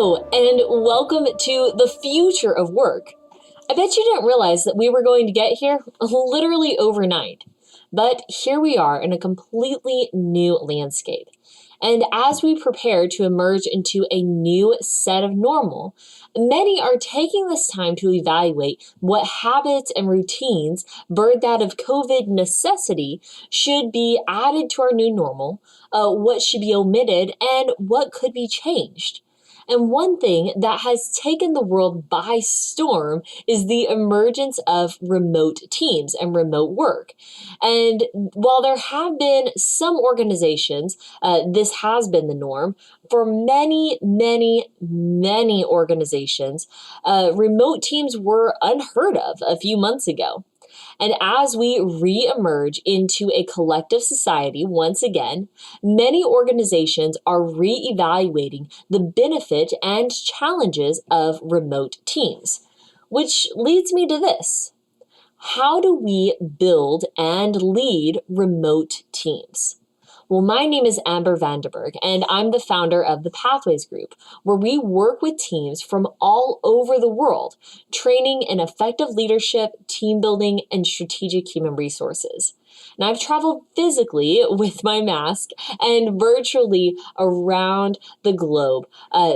Hello, and welcome to the future of work. I bet you didn't realize that we were going to get here literally overnight. But here we are in a completely new landscape. And as we prepare to emerge into a new set of normal, many are taking this time to evaluate what habits and routines birthed out of COVID necessity should be added to our new normal, what should be omitted, and what could be changed. And one thing that has taken the world by storm is the emergence of remote teams and remote work. And while there have been some organizations, this has been the norm, for many organizations, remote teams were unheard of a few months ago. And as we re-emerge into a collective society once again, many organizations are re-evaluating the benefit and challenges of remote teams. Which leads me to this. How do we build and lead remote teams? Well, my name is Vanderburg, and I'm the founder of the PathWayz group, where we work with teams from all over the world, training in effective leadership, team building, and strategic human resources. And I've traveled physically with my mask and virtually around the globe,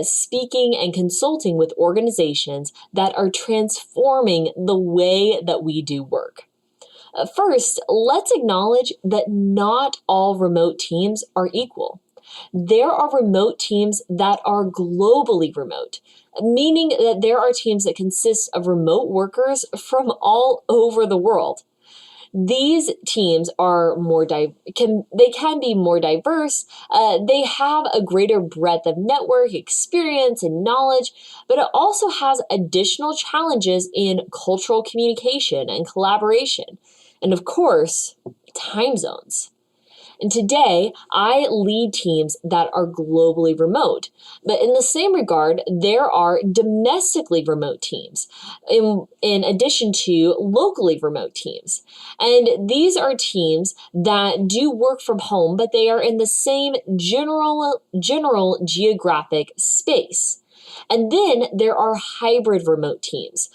speaking and consulting with organizations that are transforming the way that we do work. First, let's acknowledge that not all remote teams are equal. There are remote teams that are globally remote, meaning that there are teams that consist of remote workers from all over the world. These teams are can be more diverse. They have a greater breadth of network experience and knowledge, but it also has additional challenges in cultural communication and collaboration. And of course, time zones. And today, I lead teams that are globally remote. But in the same regard, there are domestically remote teams, in addition to locally remote teams. And these are teams that do work from home, but they are in the same general geographic space. And then there are hybrid remote teams,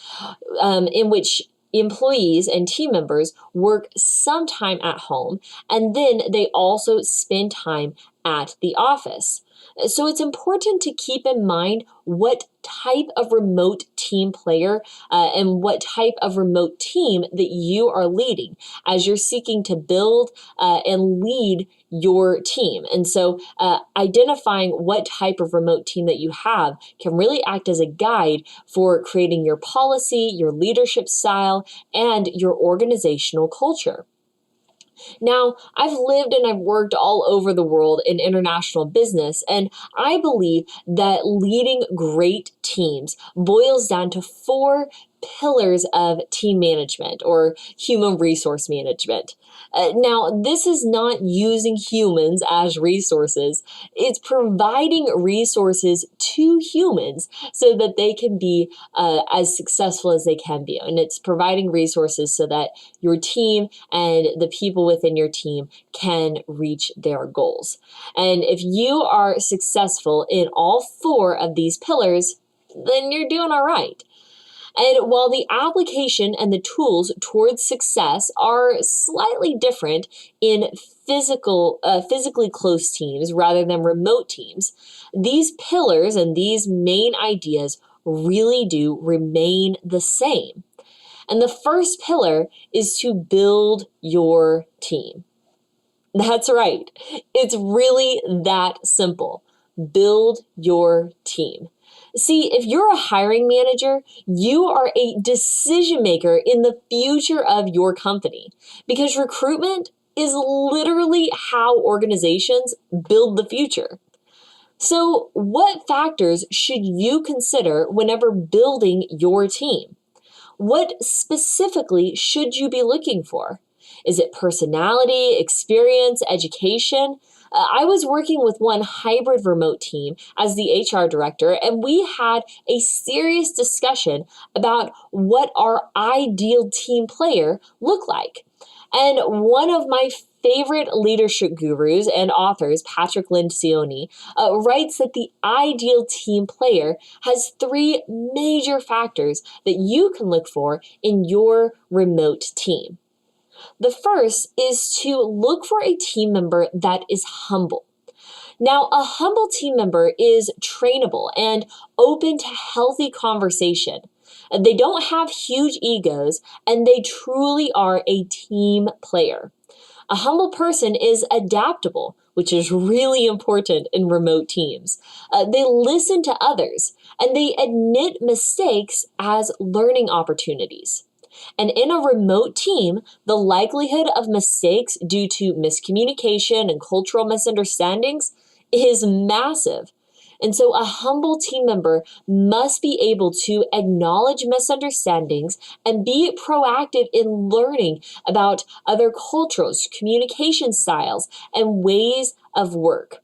in which employees and team members work some time at home, and then they also spend time at the office. So it's important to keep in mind what type of remote team player and what type of remote team that you are leading as you're seeking to build and lead your team. And so identifying what type of remote team that you have can really act as a guide for creating your policy, your leadership style, and your organizational culture. Now, I've lived and I've worked all over the world in international business, and I believe that leading great teams boils down to 4 pillars of team management or human resource management. Now, this is not using humans as resources. It's providing resources to humans so that they can be as successful as they can be. And it's providing resources so that your team and the people within your team can reach their goals. And if you are successful in all 4 of these pillars, then you're doing all right. And while the application and the tools towards success are slightly different in physically close teams rather than remote teams, these pillars and these main ideas really do remain the same. And the first pillar is to build your team. That's right. It's really that simple. Build your team. See, if you're a hiring manager, you are a decision maker in the future of your company, because recruitment is literally how organizations build the future. So, what factors should you consider whenever building your team? What specifically should you be looking for? Is it personality, experience, education? I was working with one hybrid remote team as the HR director, and we had a serious discussion about what our ideal team player looked like. And one of my favorite leadership gurus and authors, Patrick Lencioni, writes that the ideal team player has three major factors that you can look for in your remote team. The first is to look for a team member that is humble. Now, a humble team member is trainable and open to healthy conversation. They don't have huge egos, and they truly are a team player. A humble person is adaptable, which is really important in remote teams. They listen to others, and they admit mistakes as learning opportunities. And in a remote team, the likelihood of mistakes due to miscommunication and cultural misunderstandings is massive. And so a humble team member must be able to acknowledge misunderstandings and be proactive in learning about other cultures, communication styles, and ways of work.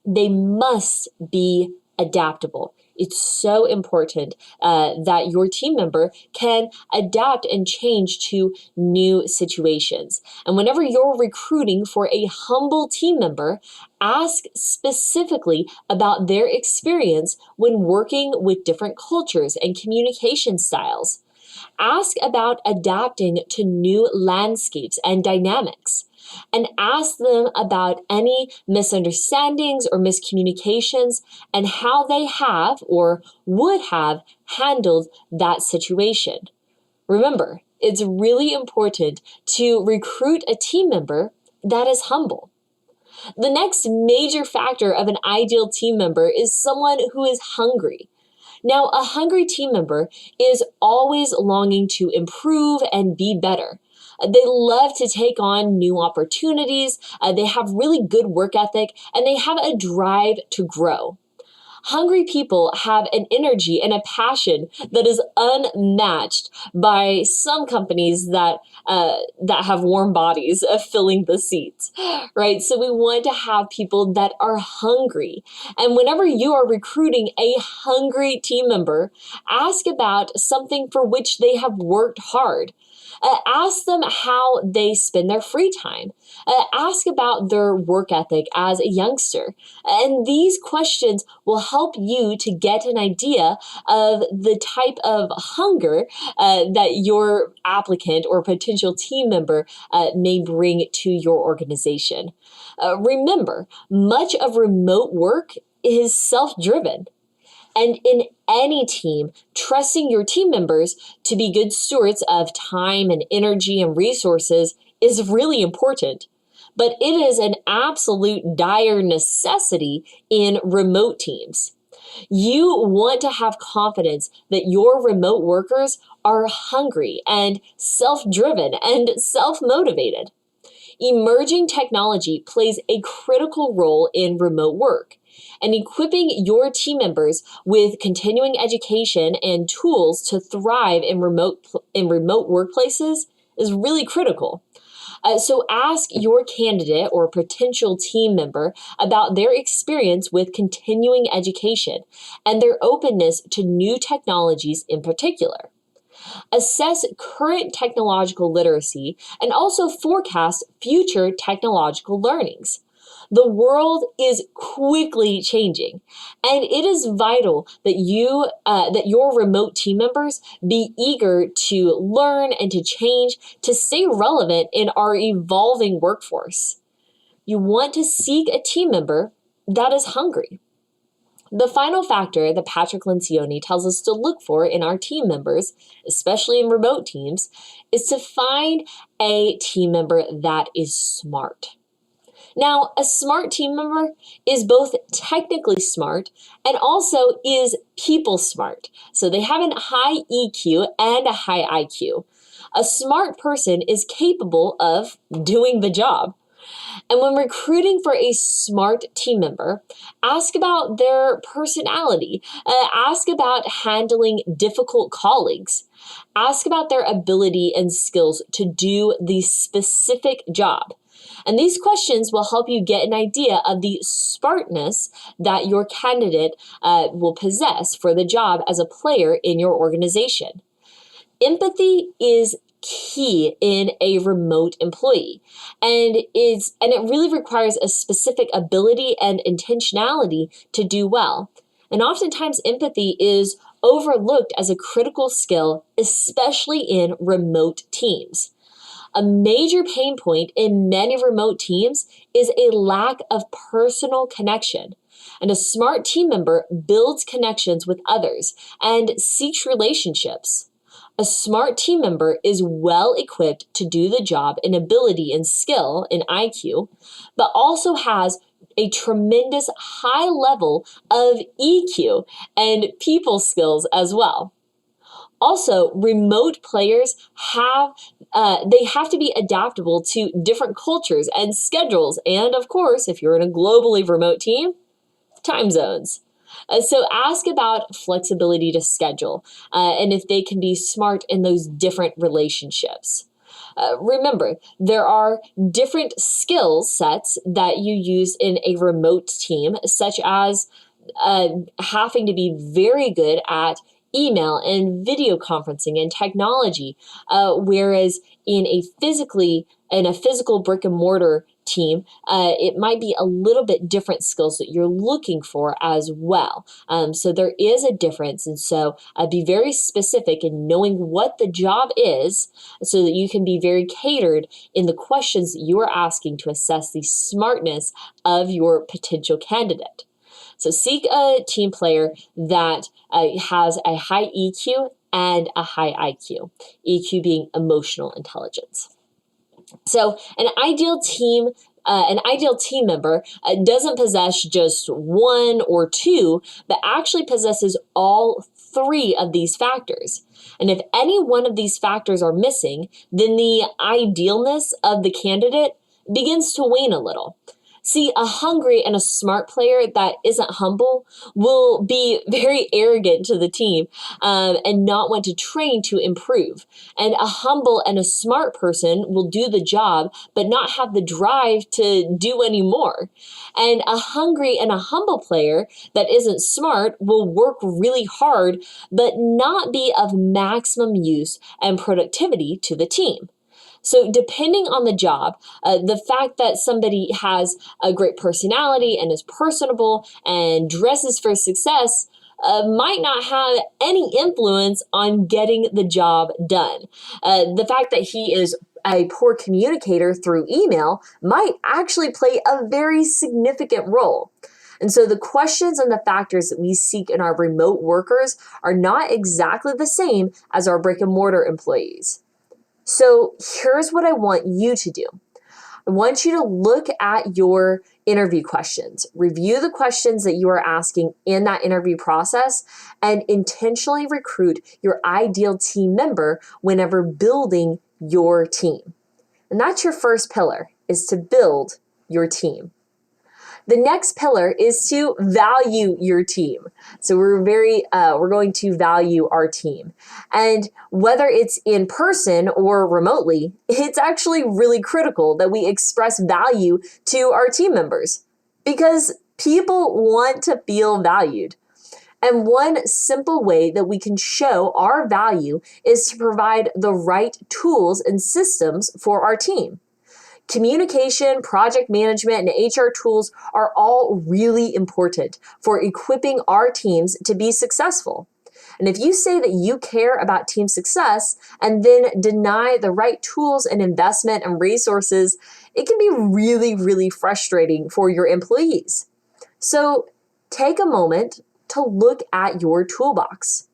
They must be adaptable. It's so important that your team member can adapt and change to new situations. And whenever you're recruiting for a humble team member, ask specifically about their experience when working with different cultures and communication styles. Ask about adapting to new landscapes and dynamics. And ask them about any misunderstandings or miscommunications and how they have or would have handled that situation. Remember, it's really important to recruit a team member that is humble. The next major factor of an ideal team member is someone who is hungry. Now, a hungry team member is always longing to improve and be better. They love to take on new opportunities, they have really good work ethic, and they have a drive to grow. Hungry people have an energy and a passion that is unmatched by some companies that have warm bodies filling the seats, right? So we want to have people that are hungry. And whenever you are recruiting a hungry team member, ask about something for which they have worked hard. Ask them how they spend their free time. Ask about their work ethic as a youngster. And these questions will help you to get an idea of the type of hunger that your applicant or potential team member may bring to your organization. Remember, much of remote work is self-driven. And in any team, trusting your team members to be good stewards of time and energy and resources is really important. But it is an absolute dire necessity in remote teams. You want to have confidence that your remote workers are hungry and self-driven and self-motivated. Emerging technology plays a critical role in remote work, and equipping your team members with continuing education and tools to thrive in remote workplaces is really critical. So ask your candidate or potential team member about their experience with continuing education and their openness to new technologies in particular. Assess current technological literacy and also forecast future technological learnings. The world is quickly changing, and it is vital that your remote team members be eager to learn and to change to stay relevant in our evolving workforce. You want to seek a team member that is hungry. The final factor that Patrick Lencioni tells us to look for in our team members, especially in remote teams, is to find a team member that is smart. Now, a smart team member is both technically smart and also is people smart. So they have a high EQ and a high IQ. A smart person is capable of doing the job. And when recruiting for a smart team member, ask about their personality. Ask about handling difficult colleagues. Ask about their ability and skills to do the specific job. And these questions will help you get an idea of the smartness that your candidate will possess for the job as a player in your organization. Empathy is key in a remote employee, and it really requires a specific ability and intentionality to do well. And oftentimes empathy is overlooked as a critical skill, especially in remote teams. A major pain point in many remote teams is a lack of personal connection. And a smart team member builds connections with others and seeks relationships. A smart team member is well equipped to do the job in ability and skill in IQ, but also has a tremendous high level of EQ and people skills as well. Also, remote players have to be adaptable to different cultures and schedules, and of course, if you're in a globally remote team, time zones. So ask about flexibility to schedule and if they can be smart in those different relationships. Remember, there are different skill sets that you use in a remote team, such as having to be very good at email and video conferencing and technology, whereas in a physical brick and mortar team, it might be a little bit different skills that you're looking for as well. So there is a difference, and so be very specific in knowing what the job is so that you can be very catered in the questions that you are asking to assess the smartness of your potential candidate. So seek a team player that has a high EQ and a high IQ, EQ being emotional intelligence. So an ideal team member doesn't possess just one or two, but actually possesses all three of these factors. And if any one of these factors are missing, then the idealness of the candidate begins to wane a little. See, a hungry and a smart player that isn't humble will be very arrogant to the team and not want to train to improve. And a humble and a smart person will do the job but not have the drive to do any more. And a hungry and a humble player that isn't smart will work really hard but not be of maximum use and productivity to the team. So depending on the job, the fact that somebody has a great personality and is personable and dresses for success might not have any influence on getting the job done. The fact that he is a poor communicator through email might actually play a very significant role. And so the questions and the factors that we seek in our remote workers are not exactly the same as our brick and mortar employees. So here's what I want you to do. I want you to look at your interview questions, review the questions that you are asking in that interview process, and intentionally recruit your ideal team member whenever building your team. And that's your first pillar, is to build your team. The next pillar is to value your team. So we're going to value our team. And whether it's in person or remotely, it's actually really critical that we express value to our team members because people want to feel valued. And one simple way that we can show our value is to provide the right tools and systems for our team. Communication, project management, and HR tools are all really important for equipping our teams to be successful. And if you say that you care about team success and then deny the right tools and investment and resources, it can be really, really frustrating for your employees. So take a moment to look at your toolbox.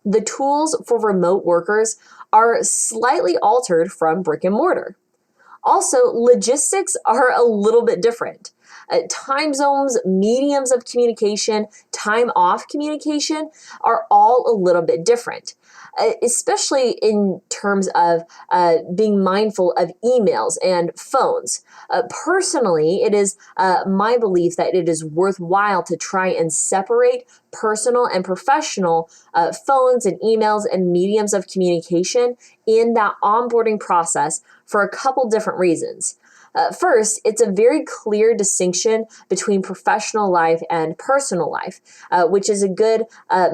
The tools for remote workers are slightly altered from brick and mortar. Also, logistics are a little bit different. Time zones, mediums of communication, time off communication are all a little bit different, especially in terms of being mindful of emails and phones. Personally, it is my belief that it is worthwhile to try and separate personal and professional phones and emails and mediums of communication in that onboarding process for a couple different reasons. First, it's a very clear distinction between professional life and personal life, which is a good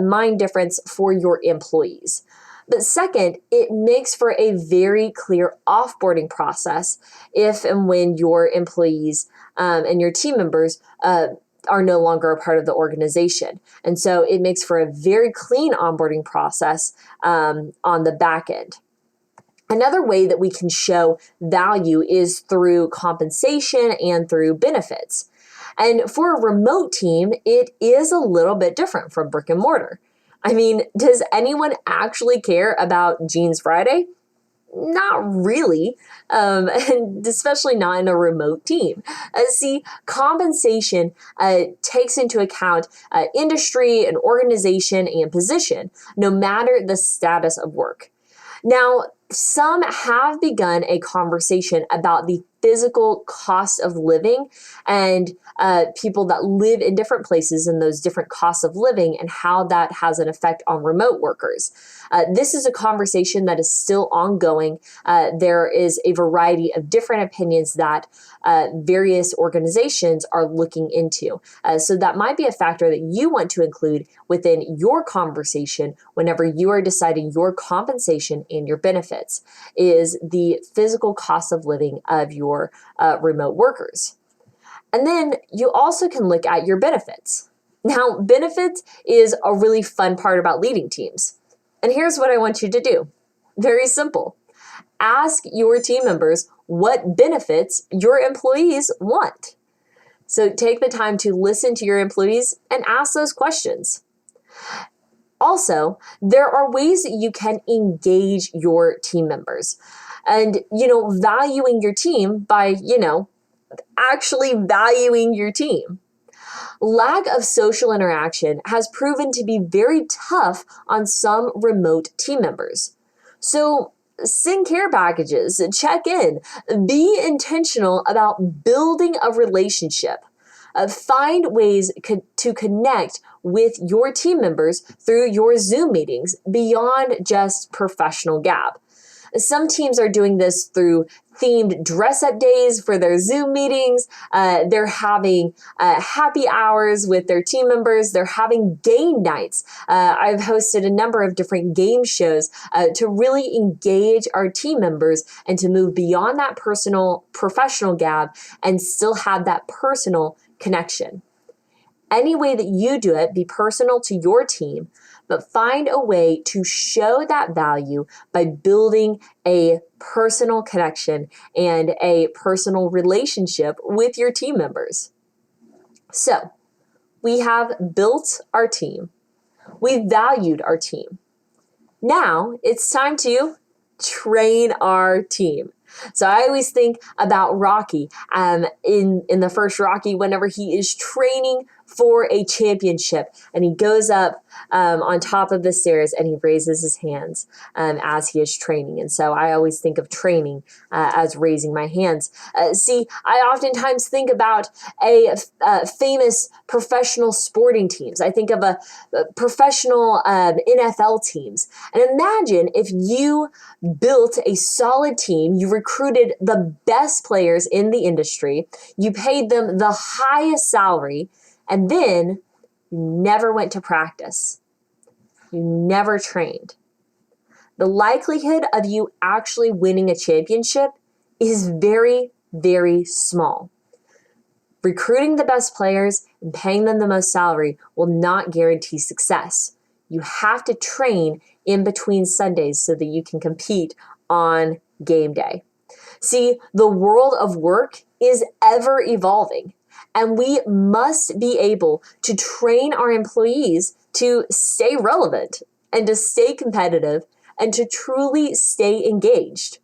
mind difference for your employees. But second, it makes for a very clear offboarding process if and when your employees and your team members are no longer a part of the organization. And so it makes for a very clean onboarding process on the back end. Another way that we can show value is through compensation and through benefits. And for a remote team, it is a little bit different from brick and mortar. I mean, does anyone actually care about Jeans Friday? Not really, and especially not in a remote team. See, compensation takes into account industry and organization and position, no matter the status of work. Now, some have begun a conversation about the physical cost of living and people that live in different places and those different costs of living and how that has an effect on remote workers. This is a conversation that is still ongoing. There is a variety of different opinions that various organizations are looking into. So that might be a factor that you want to include within your conversation whenever you are deciding your compensation and your benefits, is the physical cost of living of your remote workers. And then you also can look at your benefits. Now, benefits is a really fun part about leading teams. And here's what I want you to do. Very simple. Ask your team members what benefits your employees want. So take the time to listen to your employees and ask those questions. Also, there are ways that you can engage your team members and, valuing your team by, actually valuing your team. Lack of social interaction has proven to be very tough on some remote team members. So send care packages, check in, be intentional about building a relationship. Find ways to connect with your team members through your Zoom meetings beyond just professional gab. Some teams are doing this through themed dress-up days for their Zoom meetings. They're having happy hours with their team members. They're having game nights. I've hosted a number of different game shows to really engage our team members and to move beyond that professional gab and still have that personal connection. Any way that you do it, be personal to your team, but find a way to show that value by building a personal connection and a personal relationship with your team members. So, we have built our team. We've valued our team. Now, it's time to train our team. So I always think about Rocky in the first Rocky, whenever he is training for a championship and he goes up on top of the stairs and he raises his hands as he is training. And so I always think of training as raising my hands. See, I oftentimes think about a famous professional sporting teams. I think of a professional NFL teams. And imagine if you built a solid team, you recruited the best players in the industry, you paid them the highest salary, and then you never went to practice. You never trained. The likelihood of you actually winning a championship is very, very small. Recruiting the best players and paying them the most salary will not guarantee success. You have to train in between Sundays so that you can compete on game day. See, the world of work is ever evolving, and we must be able to train our employees to stay relevant and to stay competitive and to truly stay engaged.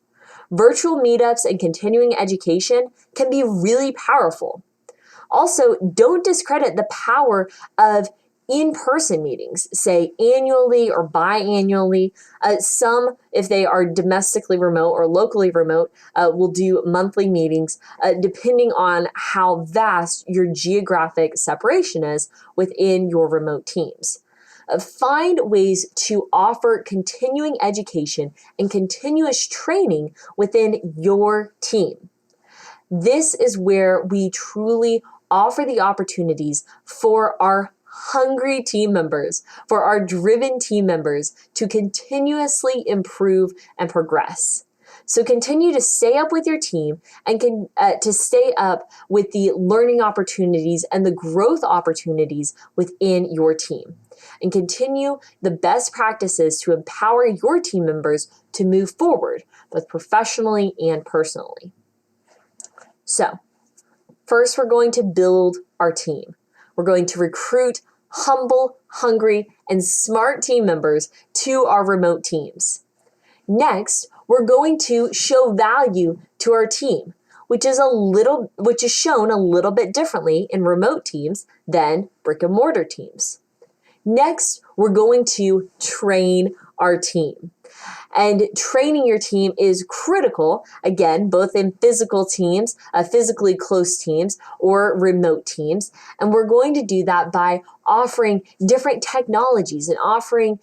Virtual meetups and continuing education can be really powerful. Also, don't discredit the power of in-person meetings, say annually or biannually. Some, if they are domestically remote or locally remote, will do monthly meetings, depending on how vast your geographic separation is within your remote teams. Find ways to offer continuing education and continuous training within your team. This is where we truly offer the opportunities for our hungry team members, for our driven team members to continuously improve and progress. So continue to stay up with your team and to stay up with the learning opportunities and the growth opportunities within your team. And continue the best practices to empower your team members to move forward, both professionally and personally. So, first, we're going to build our team. We're going to recruit humble, hungry, and smart team members to our remote teams. Next, we're going to show value to our team, which is shown a little bit differently in remote teams than brick and mortar teams. Next, we're going to train our team. And training your team is critical, again, both in physical teams, physically close teams, or remote teams. And we're going to do that by offering different technologies and offering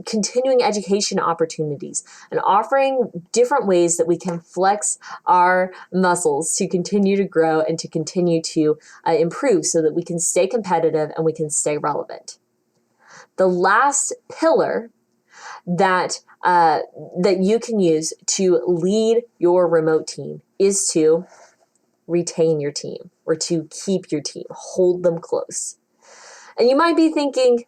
continuing education opportunities and offering different ways that we can flex our muscles to continue to grow and to continue to improve so that we can stay competitive and we can stay relevant. The last pillar that you can use to lead your remote team is to retain your team or to keep your team, hold them close. And you might be thinking,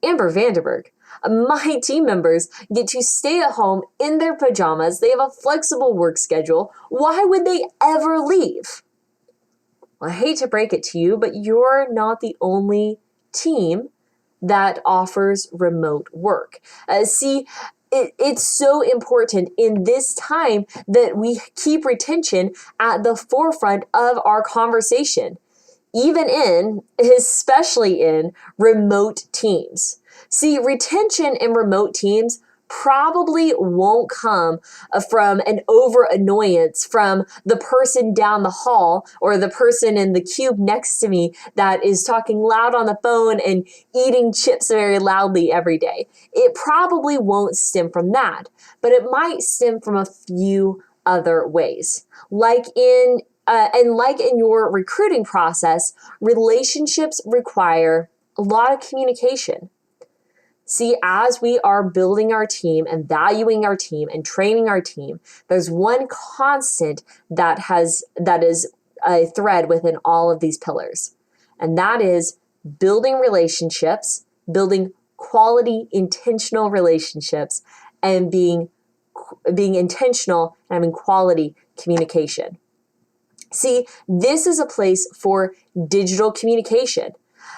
Amber Vanderburg, my team members get to stay at home in their pajamas. They have a flexible work schedule. Why would they ever leave? Well, I hate to break it to you, but you're not the only team that offers remote work. It's so important in this time that we keep retention at the forefront of our conversation, especially in remote teams. See, retention in remote teams probably won't come from an over annoyance from the person down the hall or the person in the cube next to me that is talking loud on the phone and eating chips very loudly every day. It probably won't stem from that, but it might stem from a few other ways. Like in your recruiting process, relationships require a lot of communication. See, as we are building our team and valuing our team and training our team, there's one constant that is a thread within all of these pillars. And that is building relationships, building quality, intentional relationships, and being intentional and having quality communication. See, this is a place for digital communication.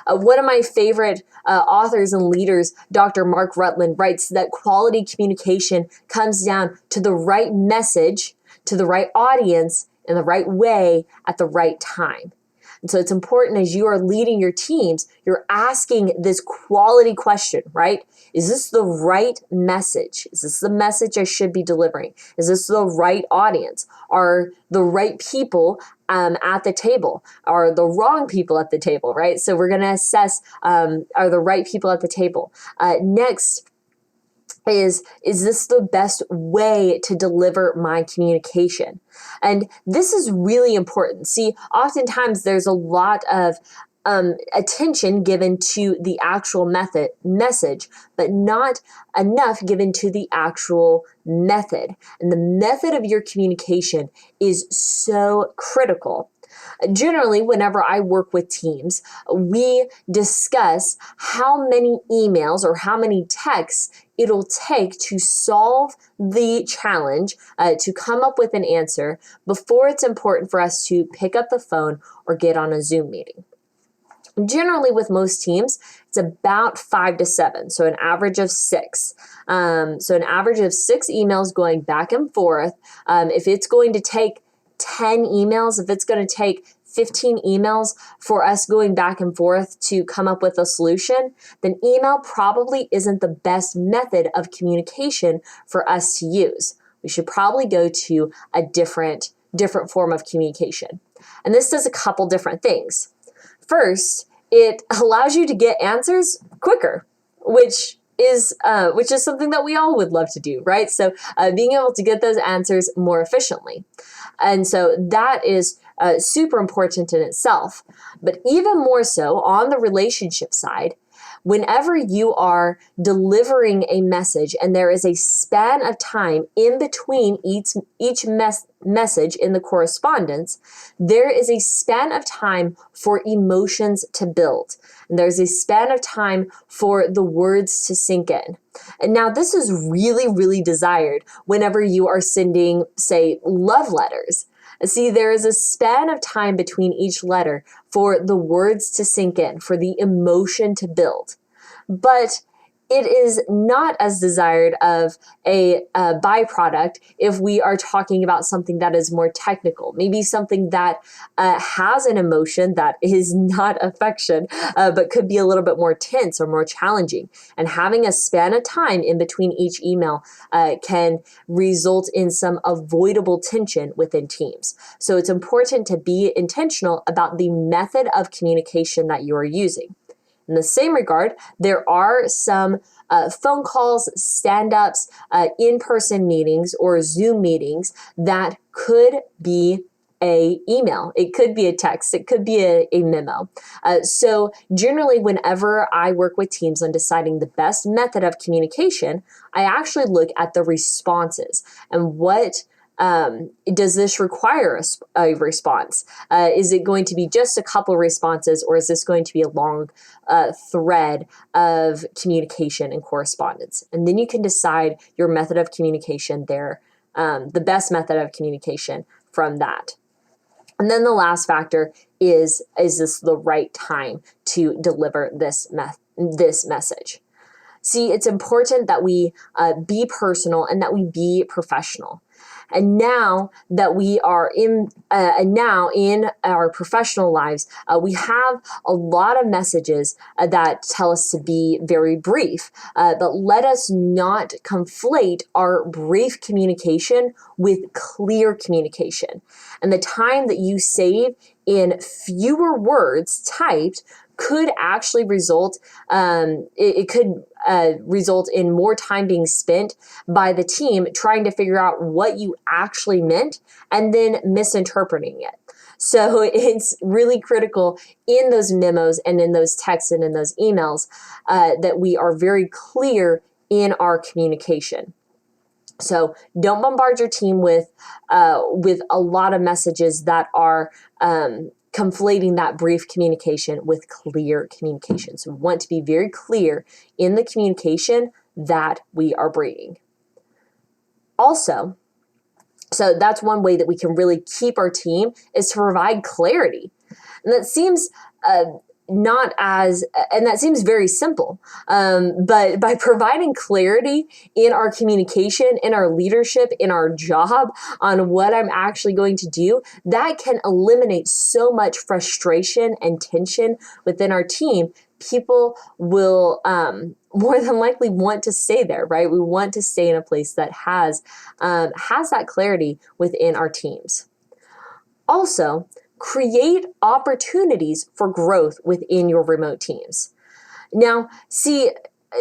One of my favorite authors and leaders, Dr. Mark Rutland, writes that quality communication comes down to the right message, to the right audience, in the right way, at the right time. And so it's important as you are leading your teams, you're asking this quality question, right? Is this the right message? Is this the message I should be delivering? Is this the right audience? Are the right people at the table? Are the wrong people at the table, right? So we're going to assess, are the right people at the table? Next, is this the best way to deliver my communication? And this is really important. See, oftentimes there's a lot of attention given to the actual message, but not enough given to the actual method. And the method of your communication is so critical. Generally, whenever I work with teams, we discuss how many emails or how many texts it'll take to solve the challenge, to come up with an answer before it's important for us to pick up the phone or get on a Zoom meeting. Generally, with most teams, it's about 5 to 7, so an average of 6. So an average of 6 emails going back and forth. If it's going to take 10 emails, if it's going to take 15 emails for us going back and forth to come up with a solution, then email probably isn't the best method of communication for us to use. We should probably go to a different form of communication. And this does a couple different things. First, it allows you to get answers quicker, which is something that we all would love to do, right? So being able to get those answers more efficiently. And so that is super important in itself. But even more so on the relationship side, whenever you are delivering a message and there is a span of time in between each message in the correspondence, there is a span of time for emotions to build. And there's a span of time for the words to sink in. And now this is really, really desired whenever you are sending, say, love letters. See, there is a span of time between each letter for the words to sink in, for the emotion to build. But it is not as desired of a byproduct if we are talking about something that is more technical, maybe something that has an emotion that is not affection, but could be a little bit more tense or more challenging. And having a span of time in between each email can result in some avoidable tension within teams. So it's important to be intentional about the method of communication that you are using. In the same regard, there are some phone calls, stand-ups, in-person meetings, or Zoom meetings that could be a email. It could be a text. It could be a memo. So generally, whenever I work with teams on deciding the best method of communication, I actually look at the responses and what does this require a response? Is it going to be just a couple responses, or is this going to be a long thread of communication and correspondence? And then you can decide your method of communication there, the best method of communication from that. And then the last factor is this the right time to deliver this message? See, it's important that we be personal and that we be professional. And now that we are in our professional lives, we have a lot of messages that tell us to be very brief. But let us not conflate our brief communication with clear communication. And the time that you save in fewer words typed could actually result, it could result in more time being spent by the team trying to figure out what you actually meant and then misinterpreting it. So it's really critical in those memos and in those texts and in those emails that we are very clear in our communication. So don't bombard your team with a lot of messages that are conflating that brief communication with clear communication. So we want to be very clear in the communication that we are bringing. Also, so that's one way that we can really keep our team is to provide clarity. And that seems that seems very simple. But by providing clarity in our communication, in our leadership, in our job on what I'm actually going to do, that can eliminate so much frustration and tension within our team. People will more than likely want to stay there, right? We want to stay in a place that has that clarity within our teams. Also, create opportunities for growth within your remote teams. Now, see,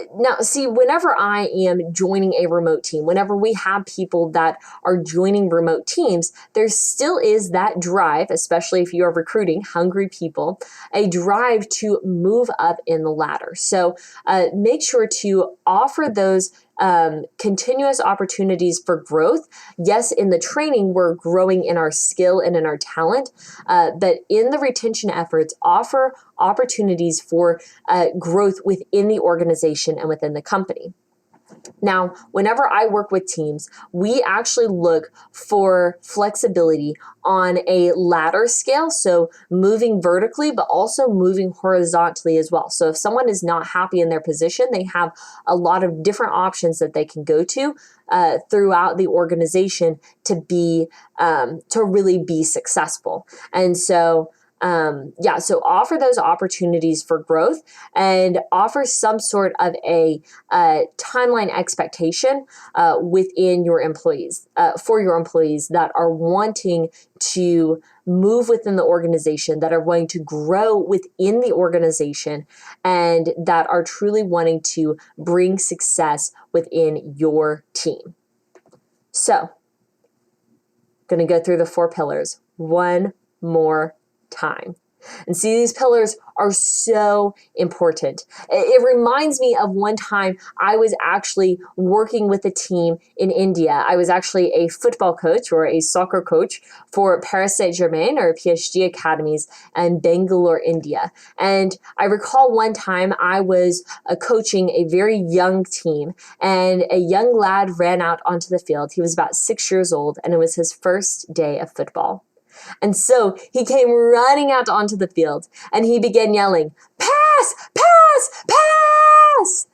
whenever I am joining a remote team, whenever we have people that are joining remote teams, there still is that drive, especially if you are recruiting hungry people, a drive to move up in the ladder. So make sure to offer those continuous opportunities for growth. Yes, in the training, we're growing in our skill and in our talent, but in the retention efforts, offer opportunities for growth within the organization and within the company. Now, whenever I work with teams, we actually look for flexibility on a ladder scale, so moving vertically, but also moving horizontally as well. So if someone is not happy in their position, they have a lot of different options that they can go to throughout the organization to really be successful. And so so offer those opportunities for growth and offer some sort of a timeline expectation within your employees, for your employees that are wanting to move within the organization, that are wanting to grow within the organization, and that are truly wanting to bring success within your team. So, going to go through the 4 pillars. 1, more time. And see, these pillars are so important. It reminds me of one time I was actually working with a team in India. I was actually a football coach or a soccer coach for Paris Saint-Germain or PSG academies in Bangalore, India. And I recall one time I was coaching a very young team, and a young lad ran out onto the field. He was about 6 years old, and it was his first day of football. And so he came running out onto the field and he began yelling, "Pass, pass, pass!"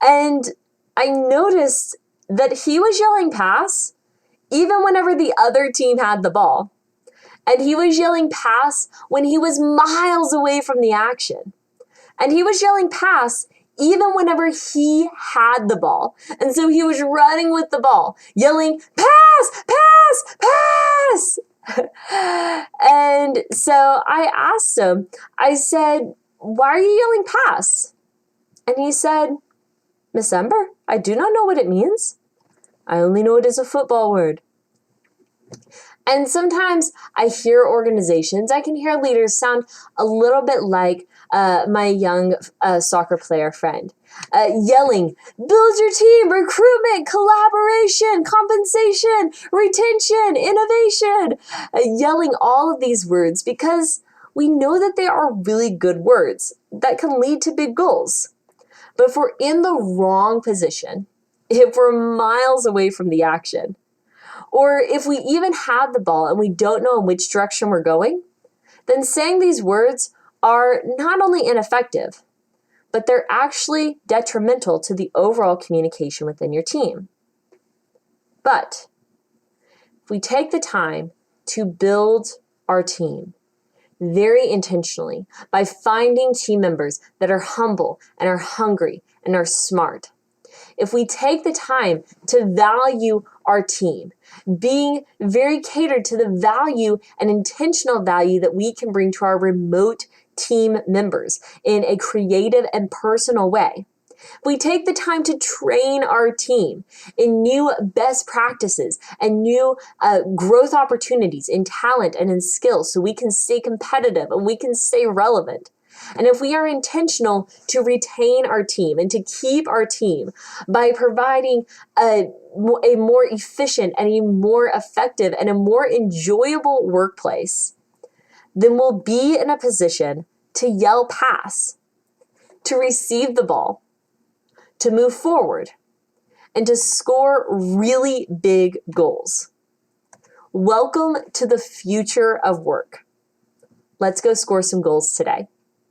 And I noticed that he was yelling pass even whenever the other team had the ball. And he was yelling pass when he was miles away from the action. And he was yelling pass even whenever he had the ball. And so he was running with the ball, yelling, "Pass, pass, pass!" And so I asked him, I said, "Why are you yelling pass?" And he said, "Miss Ember, I do not know what it means. I only know it is a football word." And sometimes I hear organizations, I can hear leaders sound a little bit like my young soccer player friend, yelling, "Build your team, recruitment, collaboration, compensation, retention, innovation," yelling all of these words because we know that they are really good words that can lead to big goals. But if we're in the wrong position, if we're miles away from the action, or if we even have the ball and we don't know in which direction we're going, then saying these words are not only ineffective, but they're actually detrimental to the overall communication within your team. But if we take the time to build our team very intentionally by finding team members that are humble and are hungry and are smart, if we take the time to value our team, being very catered to the value and intentional value that we can bring to our remote team members in a creative and personal way, if we take the time to train our team in new best practices and new growth opportunities in talent and in skills so we can stay competitive and we can stay relevant, and if we are intentional to retain our team and to keep our team by providing a more efficient and a more effective and a more enjoyable workplace, then we'll be in a position to yell pass, to receive the ball, to move forward, and to score really big goals. Welcome to the future of work. Let's go score some goals today.